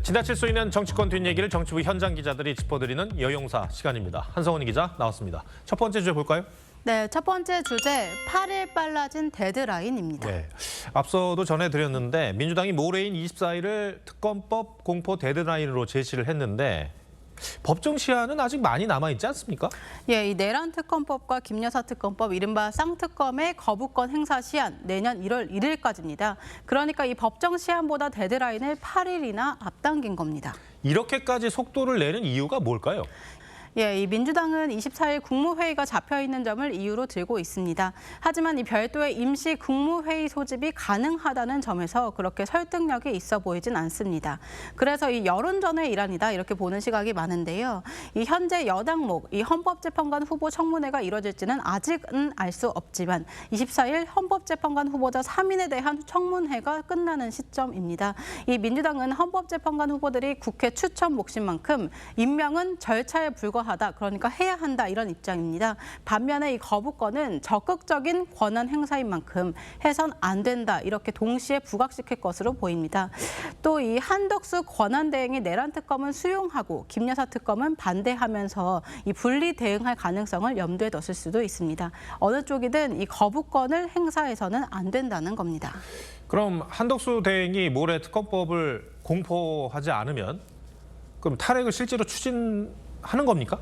지나칠 수 있는 정치권 뒷얘기를 정치부 현장 기자들이 짚어드리는 여용사 시간입니다. 한성훈 기자 나왔습니다. 첫 번째 주제 볼까요? 네, 첫 번째 주제 8일 빨라진 데드라인입니다. 네, 앞서도 전해드렸는데 민주당이 모레인 24일을 특검법 공포 데드라인으로 제시를 했는데 법정 시한은 아직 많이 남아있지 않습니까? 예, 이 내란 특검법과 김여사 특검법, 이른바 쌍특검의 거부권 행사 시한 내년 1월 1일까지입니다. 그러니까 이 법정 시한보다 데드라인을 8일이나 앞당긴 겁니다. 이렇게까지 속도를 내는 이유가 뭘까요? 예, 이 민주당은 24일 국무회의가 잡혀 있는 점을 이유로 들고 있습니다. 하지만 이 별도의 임시 국무회의 소집이 가능하다는 점에서 그렇게 설득력이 있어 보이진 않습니다. 그래서 이 여론전의 일환이다 이렇게 보는 시각이 많은데요. 이 현재 여당목, 이 헌법재판관 후보 청문회가 이뤄질지는 아직은 알 수 없지만 24일 헌법재판관 후보자 3인에 대한 청문회가 끝나는 시점입니다. 이 민주당은 헌법재판관 후보들이 국회 추천 몫인 만큼 임명은 절차에 불과하다. 그러니까 해야 한다 이런 입장입니다. 반면에 이 거부권은 적극적인 권한 행사인 만큼 해선 안 된다 이렇게 동시에 부각시킬 것으로 보입니다. 또 이 한덕수 권한대행이 내란 특검은 수용하고 김여사 특검은 반대하면서 이 분리 대응할 가능성을 염두에 뒀을 수도 있습니다. 어느 쪽이든 이 거부권을 행사해서는 안 된다는 겁니다. 그럼 한덕수 대행이 모레 특검법을 공포하지 않으면 그럼 탈핵을 실제로 추진하는 겁니까?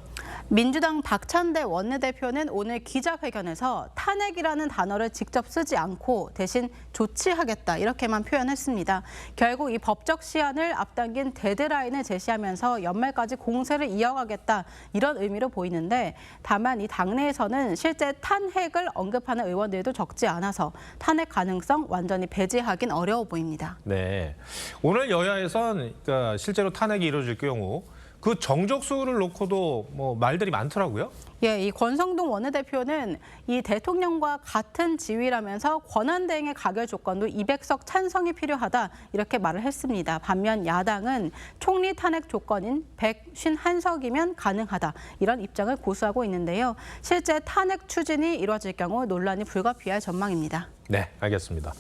민주당 박찬대 원내대표는 오늘 기자회견에서 탄핵이라는 단어를 직접 쓰지 않고 대신 조치하겠다 이렇게만 표현했습니다. 결국 이 법적 시한을 앞당긴 데드라인을 제시하면서 연말까지 공세를 이어가겠다 이런 의미로 보이는데 다만 이 당내에서는 실제 탄핵을 언급하는 의원들도 적지 않아서 탄핵 가능성 완전히 배제하긴 어려워 보입니다. 네, 오늘 여야에선 그러니까 실제로 탄핵이 이루어질 경우 그 정족수를 놓고도 뭐 말들이 많더라고요. 예, 이 권성동 원내대표는 이 대통령과 같은 지위라면서 권한대행의 가결 조건도 200석 찬성이 필요하다 이렇게 말을 했습니다. 반면 야당은 총리 탄핵 조건인 151석이면 가능하다 이런 입장을 고수하고 있는데요. 실제 탄핵 추진이 이루어질 경우 논란이 불가피할 전망입니다. 네, 알겠습니다.